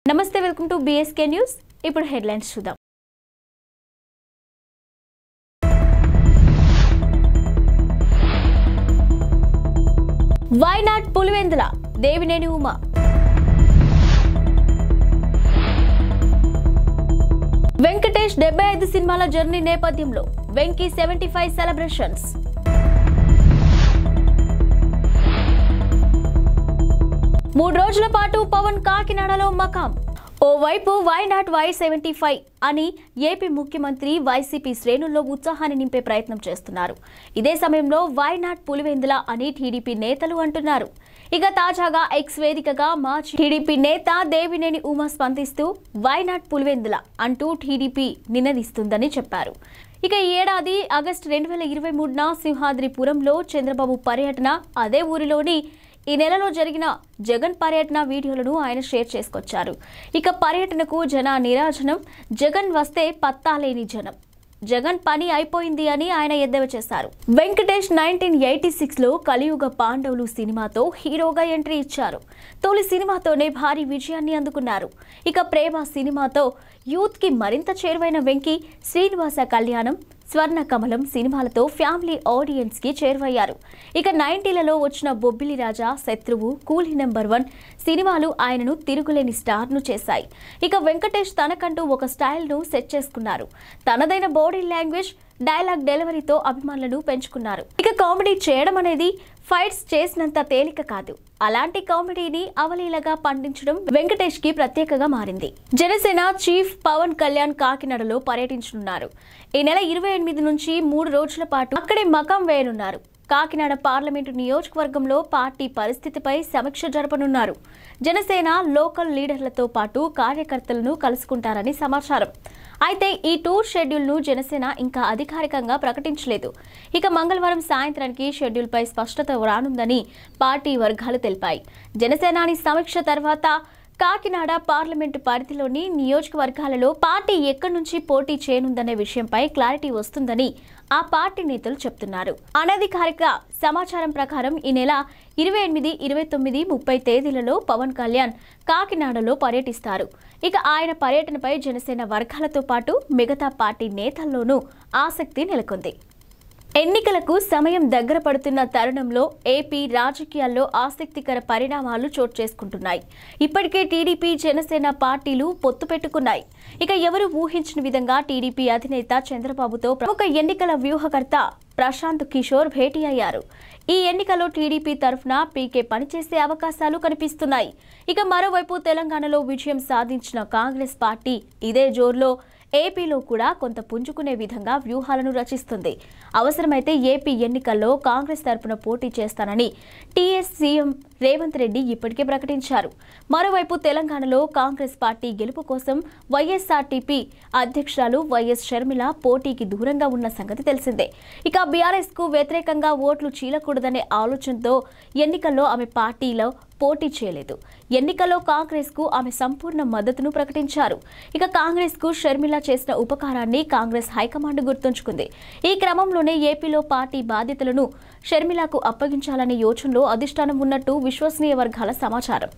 నమస్తే welcome to BSK news. ఇప్పుడు headlines చూద్దాం. వైనాట్ పులివెందుల దేవినేని ఉమా. వెంకటేష్ 75 సినిమాల జర్నీ నేపథ్యంలో వెంకీ 75 సెలబ్రేషన్స్. మూడు రోజుల పాటు పవన్ కాకినాడలో మకాం. ఓవైపు వైనాట్ Y75 అని ఏపీ ముఖ్యమంత్రి వైసీపీ శ్రేణుల్లో ఉత్సాహాన్ని నింపే ప్రయత్నం చేస్తున్నారు. ఇదే సమయంలో వైనాట్ పులివెందుల అని టీడీపీ నేతలు అంటున్నారు. ఇక తాజాగా ఎక్స్ వేదికగా మాజీ టీడీపీ నేత దేవినేని ఉమా స్పందిస్తూ వైనాట్ పులివెందుల అంటూ టీడీపీ నినదిస్తుందని చెప్పారు. ఇక ఈ ఏడాది ఆగస్టు 2023న సింహాద్రిపురంలో చంద్రబాబు పర్యటన, అదే ఊరిలోని ఈ నెలలో జరిగిన జగన్ పర్యటన వీడియోలను ఆయన షేర్ చేసుకొచ్చారు. ఇక పర్యటనకు జన నీరాజనం, జగన్ వస్తే పత్తాలేని జనం, జగన్ పని అయిపోయింది అని ఆయన ఎద్దేవా చేశారు. వెంకటేష్ 1986లో కలియుగ పాండవులు సినిమాతో హీరోగా ఎంట్రీ ఇచ్చారు. తొలి సినిమాతోనే భారీ విజయాన్ని అందుకున్నారు. ఇక ప్రేమ సినిమాతో యూత్ కి మరింత చేరువైన వెంకీ శ్రీనివాస కళ్యాణం, స్వర్ణ కమలం సినిమాలతో ఫ్యామిలీ ఆడియన్స్ కి చేరువయ్యారు. ఇక 90లలో వచ్చిన బొబ్బిలి రాజా, శత్రువు, కూలీ నెంబర్ 1 సినిమాలు ఆయనను తిరుగులేని స్టార్ ను చేశాయి. ఇక వెంకటేష్ తనకంటూ ఒక స్టైల్ ను సెట్ చేసుకున్నారు. తనదైన బాడీ లాంగ్వేజ్, డైలాగ్ డెలివరీతో అభిమానులను పెంచుకున్నారు. ఇక కామెడీ చేయడం అనేది ఫైట్స్ చేసినంత తేలిక కాదు. అలాంటి కామెడీని అవలీలగా పండించడం వెంకటేష్ కి ప్రత్యేకగా మారింది. జనసేన చీఫ్ పవన్ కళ్యాణ్ కాకినాడలో పర్యటించనున్నారు. ఈ నెల 28 నుంచి 3 రోజుల పాటు అక్కడే మకాం వేయనున్నారు. కాకినాడ పార్లమెంటు నియోజకవర్గంలో పార్టీ పరిస్థితిపై సమీక్ష జరపనున్నారు. జనసేన లోకల్ లీడర్లతో పాటు కార్యకర్తలను కలుసుకుంటారని సమాచారం. అయితే ఈ టూర్ షెడ్యూల్ను జనసేన ఇంకా అధికారికంగా ప్రకటించలేదు. ఇక మంగళవారం సాయంత్రానికి షెడ్యూల్పై స్పష్టత రానుందని పార్టీ వర్గాలు తెలిపాయి. జనసేనాని సమీక్ష తర్వాత కాకినాడ పార్లమెంటు పరిధిలోని నియోజకవర్గాలలో పార్టీ ఎక్కడి నుంచి పోటీ చేయనుందనే విషయంపై క్లారిటీ వస్తుందని ఆ పార్టీ నేతలు చెప్తున్నారు. అనధికారిక సమాచారం ప్రకారం ఈ నెల 28, 29, 30 తేదీలలో పవన్ కళ్యాణ్ కాకినాడలో పర్యటిస్తారు. ఇక ఆయన పర్యటనపై జనసేన వర్గాలతో పాటు మిగతా పార్టీ నేతల్లోనూ ఆసక్తి నెలకొంది. ఎన్నికలకు సమయం దగ్గర పడుతున్న తరుణంలో ఏపీ రాజకీయాల్లో ఆసక్తికర పరిణామాలు చోటు చేసుకుంటున్నాయి. ఇప్పటికే టీడీపీ, జనసేన పార్టీలు పొత్తు పెట్టుకున్నాయి. ఇక ఎవరు ఊహించిన విధంగా టీడీపీ అధినేత చంద్రబాబుతో ప్రముఖ ఎన్నికల వ్యూహకర్త ప్రశాంత్ కిషోర్ భేటీ అయ్యారు. ఈ ఎన్నికలో టీడీపీ తరఫున పీకే పనిచేసే అవకాశాలు కనిపిస్తున్నాయి. ఇక మరోవైపు తెలంగాణలో విజయం సాధించిన కాంగ్రెస్ పార్టీ ఇదే జోరులో ఏపీలో కూడా కొంత పుంజుకునే విధంగా వ్యూహాలను రచిస్తుంది. అవసరమైతే ఏపీ ఎన్నికల్లో కాంగ్రెస్ తరపున పోటీ చేస్తానని టీఎస్ సీఎం రేవంత్ రెడ్డి ఇప్పటికే ప్రకటించారు. మరోవైపు తెలంగాణలో కాంగ్రెస్ పార్టీ గెలుపు కోసం వైఎస్ఆర్టీపీ అధ్యక్షురాలు వైఎస్ షర్మిల పోటీకి దూరంగా ఉన్న సంగతి తెలిసిందే. ఇక బీఆర్ఎస్ కు వ్యతిరేకంగా ఓట్లు చీలకూడదనే ఆలోచనతో ఎన్నికల్లో ఆమె పార్టీలో పోటీ చేయలేదు. ఎన్నికల్లో కాంగ్రెస్ కు ఆమె సంపూర్ణ మద్దతును ప్రకటించారు. ఇక కాంగ్రెస్ కు షర్మిల చేసిన ఉపకారాన్ని కాంగ్రెస్ హైకమాండ్ గుర్తుంచుకుంది. ఈ క్రమంలోనే ఏపీలో పార్టీ బాధ్యతలను షర్మిలకు అప్పగించాలనే యోచనలో అధిష్టానం ఉన్నట్టు విశ్వసనీయ వర్గాల సమాచారం.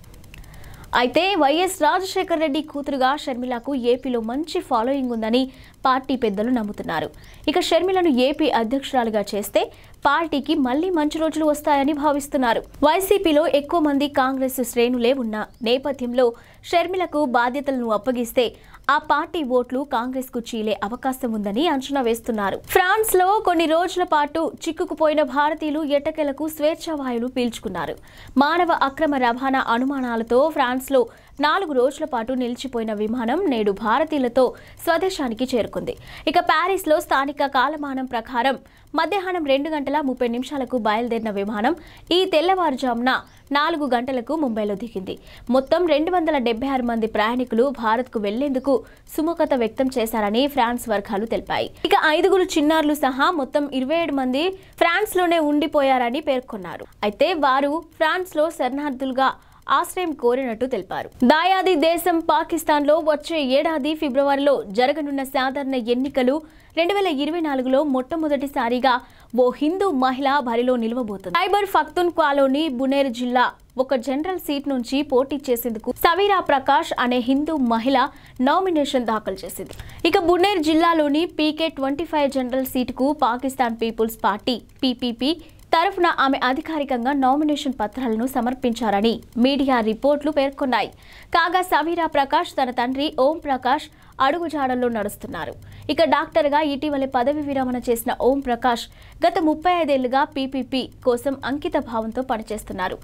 అయితే వైఎస్ రాజశేఖర రెడ్డి కూతురుగా షర్మిలకు ఏపీలో మంచి ఫాలోయింగ్ ఉందని పార్టీ పెద్దలు నమ్ముతున్నారు. ఇక షర్మిలను ఏపీ అధ్యక్షురాలుగా చేస్తే పార్టీకి మళ్లీ మంచి రోజులు వస్తాయని భావిస్తున్నారు. వైసీపీలో ఎక్కువ మంది కాంగ్రెస్ శ్రేణులే ఉన్న నేపథ్యంలో షర్మిలకు బాధ్యతలను అప్పగిస్తే ఆ పార్టీ ఓట్లు కాంగ్రెస్ కు చీలే అవకాశం ఉందని అంచనా వేస్తున్నారు. ఫ్రాన్స్ లో కొన్ని రోజుల పాటు చిక్కుకుపోయిన భారతీయులు ఎట్టకేలకు స్వేచ్ఛావాయువులు పీల్చుకున్నారు. మానవ అక్రమ రవాణా అనుమానాలతో ఫ్రాన్స్ లో 4 రోజుల పాటు నిలిచిపోయిన విమానం నేడు భారతీయులతో స్వదేశానికి చేరుకుంది. ఇక ప్యారిస్ లో స్థానిక కాలమానం ప్రకారం మధ్యాహ్నం 2:30 బయలుదేరిన విమానం ఈ తెల్లవారుజామున 4 గంటలకు ముంబైలో దిగింది. మొత్తం 276 మంది ప్రయాణికులు భారత్ కు వెళ్లేందుకు సుముఖత వ్యక్తం చేశారని ఫ్రాన్స్ వర్గాలు తెలిపాయి. ఇక 5 చిన్నారులు సహా మొత్తం 27 మంది ఫ్రాన్స్ లోనే ఉండిపోయారని పేర్కొన్నారు. అయితే వారు ఫ్రాన్స్ లో శరణార్థులుగా ఆశ్రయం కోరినట్టు తెలిపారు. దాయాది దేశం పాకిస్తాన్ లో వచ్చే ఏడాది ఫిబ్రవరిలో జరగనున్న సాధారణ ఎన్నికలు 2024లో మొట్టమొదటిసారిగా ఓ హిందూ మహిళ బరిలో నిలవబోతుంది. ఖైబర్ పఖ్తూన్ఖ్వాలోని బునేర్ జిల్లా ఒక జనరల్ సీట్ నుంచి పోటీ చేసేందుకు సవీరా ప్రకాష్ అనే హిందూ మహిళ నామినేషన్ దాఖలు చేసింది. ఇక బునేర్ జిల్లాలోని PK-25 జనరల్ సీటుకు పాకిస్తాన్ పీపుల్స్ పార్టీ PPP తరఫున ఆమె అధికారికంగా నామినేషన్ పత్రాలను సమర్పించారని మీడియా రిపోర్టులు పేర్కొన్నాయి. కాగా సవీరా ప్రకాష్ తన తండ్రి ఓం ప్రకాష్ అడుగుజాడల్లో నడుస్తున్నారు. ఇక డాక్టర్గా ఇటీవలే పదవి విరమణ చేసిన ఓం ప్రకాష్ గత 35 ఏళ్లుగా PPP కోసం అంకిత భావంతో పనిచేస్తున్నారు.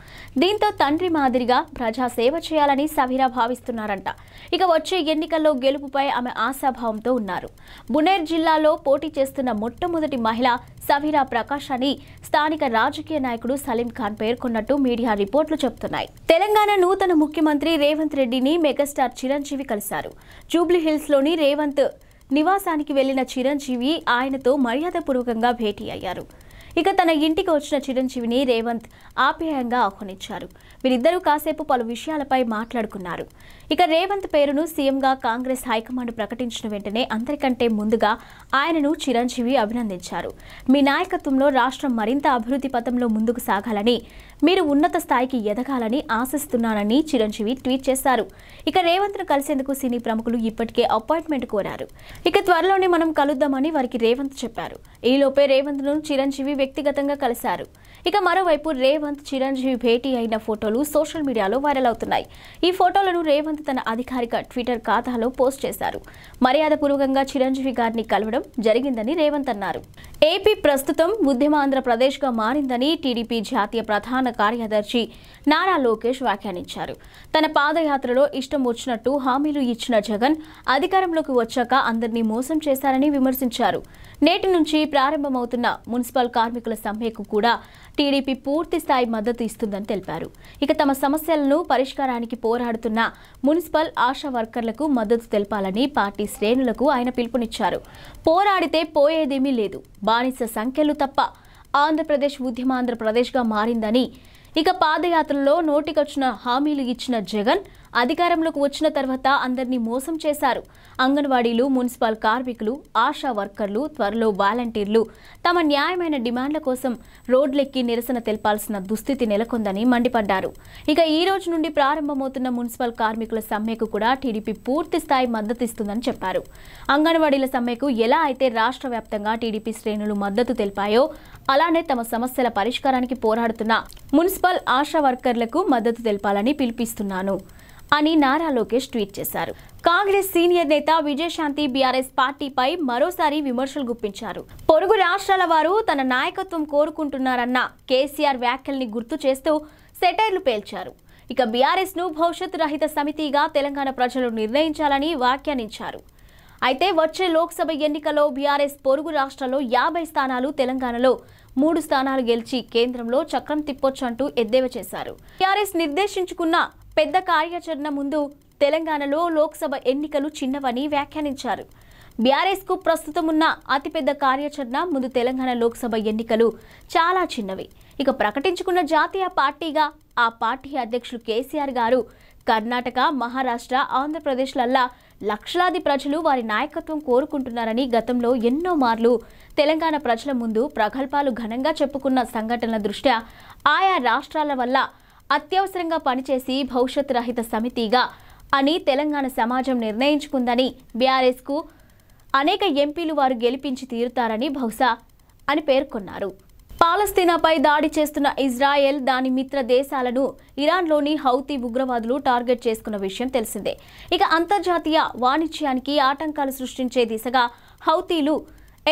దీంతో తండ్రి మాదిరిగా ప్రజా సేవ చేయాలని సవీరా భావిస్తున్నారంట. ఇక వచ్చే ఎన్నికల్లో గెలుపుపై ఆమె ఆశాభావంతో ఉన్నారు. బునేర్ జిల్లాలో పోటీ చేస్తున్న మొట్టమొదటి మహిళ సవీరా ప్రకాష్ అని స్థానిక రాజకీయ నాయకుడు సలీం ఖాన్ పేర్కొన్నట్టు మీడియా రిపోర్టులు చెబుతున్నాయి. తెలంగాణ నూతన ముఖ్యమంత్రి రేవంత్ రెడ్డిని మెగాస్టార్ చిరంజీవి కలిశారు. జూబ్లీహిల్స్ లోని రేవంత్ నివాసానికి వెళ్లిన చిరంజీవి ఆయనతో మర్యాదపూర్వకంగా భేటీ అయ్యారు. ఇక తన ఇంటికి వచ్చిన చిరంజీవిని రేవంత్ ఆప్యాయంగా ఆహ్వానించారు. వీరిద్దరూ కాసేపు పలు విషయాలపై మాట్లాడుకున్నారు. ఇక రేవంత్ పేరును సీఎంగా కాంగ్రెస్ హైకమాండ్ ప్రకటించిన వెంటనే అందరికంటే ముందుగా ఆయనను చిరంజీవి అభినందించారు. మీ నాయకత్వంలో రాష్ట్రం మరింత అభివృద్ధి పథంలో ముందుకు సాగాలని, మీరు ఉన్నత స్థాయికి ఎదగాలని ఆశిస్తున్నానని చిరంజీవి ట్వీట్ చేశారు. ఇక రేవంత్ను కలిసేందుకు సినీ ప్రముఖులు ఇప్పటికే అపాయింట్మెంట్ కోరారు. ఇక త్వరలోనే మనం కలుద్దామని వారికి రేవంత్ చెప్పారు. ఈలోపే రేవంత్ను చిరంజీవి వ్యక్తిగతంగా కలిశారు. ఇక మరోవైపు రేవంత్ చిరంజీవి భేటీ అయిన ఫోటోలు సోషల్ మీడియాలో వైరల్ అవుతున్నాయి. ఈ ఫోటోలను రేవంత్ తన అధికారిక ట్విట్టర్ ఖాతాలో పోస్ట్ చేశారు. మర్యాదపూర్వకంగా చిరంజీవి గారిని కలవడం జరిగిందని రేవంత్ అన్నారు. ఏపీ ప్రస్తుతం ఉద్యమాంధ్రప్రదేశ్గా మారిందని టీడీపీ జాతీయ ప్రధాన కార్యదర్శి నారా లోకేష్ వ్యాఖ్యానించారు. తన పాదయాత్రలో ఇష్టం వచ్చినట్టు హామీలు ఇచ్చిన జగన్ అధికారంలోకి వచ్చాక అందరినీ మోసం చేశారని విమర్శించారు. నేటి నుంచి ప్రారంభమవుతున్న మున్సిపల్ కార్మికుల సమ్మెకు కూడా టీడీపీ పూర్తి స్థాయి మద్దతు ఇస్తుందని తెలిపారు. ఇక తమ సమస్యలను పరిష్కారానికి పోరాడుతున్న మున్సిపల్ ఆశా వర్కర్లకు మద్దతు తెలపాలని పార్టీ శ్రేణులకు ఆయన పిలుపునిచ్చారు. పోరాడితే పోయేదేమీ లేదు, బానిస సంఖ్యలు తప్ప ఆంధ్రప్రదేశ్ ఉద్యమాంధ్రప్రదేశ్గా మారిందని, ఇక పాదయాత్రలో నోటికొచ్చిన హామీలు ఇచ్చిన జగన్ అధికారంలోకి వచ్చిన తర్వాత అందరినీ మోసం చేశారు. అంగన్వాడీలు, మున్సిపల్ కార్మికులు, ఆశా వర్కర్లు, త్వరలో వాలంటీర్లు తమ న్యాయమైన డిమాండ్ల కోసం రోడ్లెక్కి నిరసన తెలపాల్సిన దుస్థితి నెలకొందని మండిపడ్డారు. ఇక ఈ రోజు నుండి ప్రారంభమవుతున్న మున్సిపల్ కార్మికుల సమ్మెకు కూడా టీడీపీ పూర్తి స్థాయి మద్దతిస్తుందని చెప్పారు. అంగన్వాడీల సమ్మెకు ఎలా అయితే రాష్ట్ర వ్యాప్తంగా టీడీపీ శ్రేణులు మద్దతు తెలిపాయో అలానే తమ సమస్యల పరిష్కారానికి పోరాడుతున్న మున్సిపల్ ఆశా వర్కర్లకు మద్దతు తెలపాలని పిలుపిస్తున్నాను అని నారా లోకేష్ ట్వీట్ చేశారు. కాంగ్రెస్ సీనియర్ నేత విజయశాంతి బీఆర్ఎస్ పార్టీపై మరోసారి విమర్శలు గుప్పించారు. పొరుగు రాష్ట్రాల వారు తన నాయకత్వం కోరుకుంటున్నారన్న కేసీఆర్ వ్యాఖ్యల్ని గుర్తు చేస్తూ సెటైర్లు పేల్చారు. ఇక బీఆర్ఎస్ ను భవిష్యత్తు రహిత సమితిగా తెలంగాణ ప్రజలు నిర్ణయించాలని వ్యాఖ్యానించారు. అయితే వచ్చే లోక్సభ ఎన్నికల్లో బీఆర్ఎస్ పొరుగు రాష్ట్రాల్లో 50 స్థానాలు, తెలంగాణలో 3 స్థానాలు గెలిచి కేంద్రంలో చక్రం తిప్పొచ్చంటూ ఎద్దేవా చేశారు. బీఆర్ఎస్ నిర్దేశించుకున్న పెద్ద కార్యాచరణ ముందు తెలంగాణలో లోక్సభ ఎన్నికలు చిన్నవని వ్యాఖ్యానించారు. బీఆర్ఎస్ కు ప్రస్తుతం ఉన్న అతిపెద్ద కార్యాచరణ ముందు తెలంగాణ లోక్సభ ఎన్నికలు చాలా చిన్నవి. ఇక ప్రకటించుకున్న జాతీయ పార్టీగా ఆ పార్టీ అధ్యక్షులు కేసీఆర్ గారు కర్ణాటక, మహారాష్ట్ర, ఆంధ్రప్రదేశ్లల్లా లక్షలాది ప్రజలు వారి నాయకత్వం కోరుకుంటున్నారని గతంలో ఎన్నో మార్లు తెలంగాణ ప్రజల ముందు ప్రగల్భాలు ఘనంగా చెప్పుకున్న సంఘటనల దృష్ట్యా ఆయా రాష్ట్రాల వల్ల అత్యవసరంగా పనిచేసి భవిష్యత్ రహిత సమితిగా అని తెలంగాణ సమాజం నిర్ణయించుకుందని, బీఆర్ఎస్ కు అనేక ఎంపీలు వారు గెలిపించి తీరుతారని బహుశా అని పేర్కొన్నారు. పాలస్తీనాపై దాడి చేస్తున్న ఇజ్రాయెల్ దాని మిత్ర దేశాలను ఇరాన్లోని హౌతీ ఉగ్రవాదులు టార్గెట్ చేసుకున్న విషయం తెలిసిందే. ఇక అంతర్జాతీయ వాణిజ్యానికి ఆటంకాలు సృష్టించే దిశగా హౌతీలు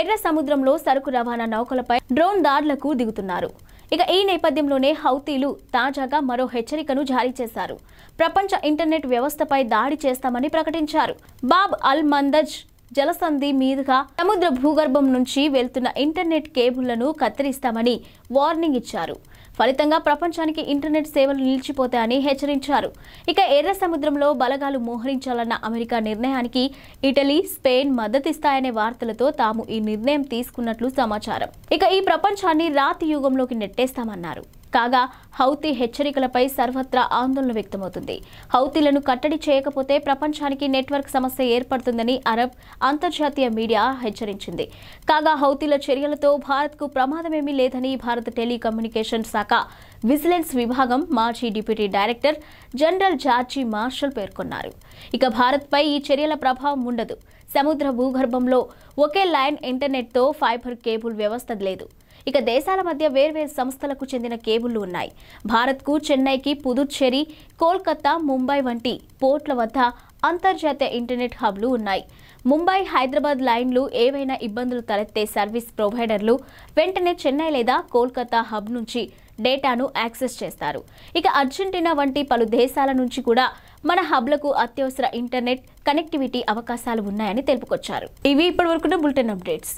ఎర్ర సముద్రంలో సరుకు రవాణా నౌకలపై డ్రోన్ దాడులకు దిగుతున్నారు. ఇక ఈ నేపథ్యంలోనే హౌతీలు తాజాగా మరో హెచ్చరికను జారీ చేశారు. ప్రపంచ ఇంటర్నెట్ వ్యవస్థపై దాడి చేస్తామని ప్రకటించారు. బాబ్ అల్ మందజ్ జలసంధి మీదుగా సముద్ర భూగర్భం నుంచి వెళ్తున్న ఇంటర్నెట్ కేబుళ్లను కత్తిరిస్తామని వార్నింగ్ ఇచ్చారు. ఫలితంగా ప్రపంచానికి ఇంటర్నెట్ సేవలు నిలిచిపోతాయని హెచ్చరించారు. ఇక ఎర్ర సముద్రంలో బలగాలు మోహరించాలన్న అమెరికా నిర్ణయానికి ఇటలీ, స్పెయిన్ మద్దతిస్తాయనే వార్తలతో తాము ఈ నిర్ణయం తీసుకున్నట్లు సమాచారం. ఇక ఈ ప్రపంచాన్ని రాతి యుగంలోకి నెట్టేస్తామన్నారు. కాగా హౌతీ హెచ్చరికలపై సర్వత్రా ఆందోళన వ్యక్తమవుతుంది. హౌతీలను కట్టడి చేయకపోతే ప్రపంచానికి నెట్వర్క్ సమస్య ఏర్పడుతుందని అరబ్ అంతర్జాతీయ మీడియా హెచ్చరించింది. కాగా హౌతీల చర్యలతో భారత్కు ప్రమాదమేమీ లేదని భారత టెలికమ్యూనికేషన్ శాఖ విజిలెన్స్ విభాగం మాజీ deputy director general George Marshall పేర్కొన్నారు. ఇక భారత్పై ఈ చర్యల ప్రభావం ఉండదు. సముద్ర భూగర్భంలో ఒకే లైన్ ఇంటర్నెట్తో ఫైబర్ కేబుల్ వ్యవస్థ లేదు. ఇక దేశాల మధ్య వేర్వేరు సంస్థలకు చెందిన కేబుళ్లు ఉన్నాయి. భారత్కు చెన్నైకి పుదుచ్చేరి, కోల్కతా, ముంబై వంటి పోర్ట్ల వద్ద అంతర్జాతీయ ఇంటర్నెట్ హబ్లు ఉన్నాయి. ముంబై, హైదరాబాద్ లైన్లు ఏవైనా ఇబ్బందులు తలెత్తే సర్వీస్ ప్రొవైడర్లు వెంటనే చెన్నై లేదా కోల్కతా హబ్ నుంచి డేటాను యాక్సెస్ చేస్తారు. ఇక అర్జెంటీనా వంటి పలు దేశాల నుంచి కూడా మన హబ్లకు అత్యవసర ఇంటర్నెట్ కనెక్టివిటీ అవకాశాలు ఉన్నాయని తెలుపుకొచ్చారు. ఇవి ఇప్పటివరకున్న బులెటిన్ అప్డేట్స్.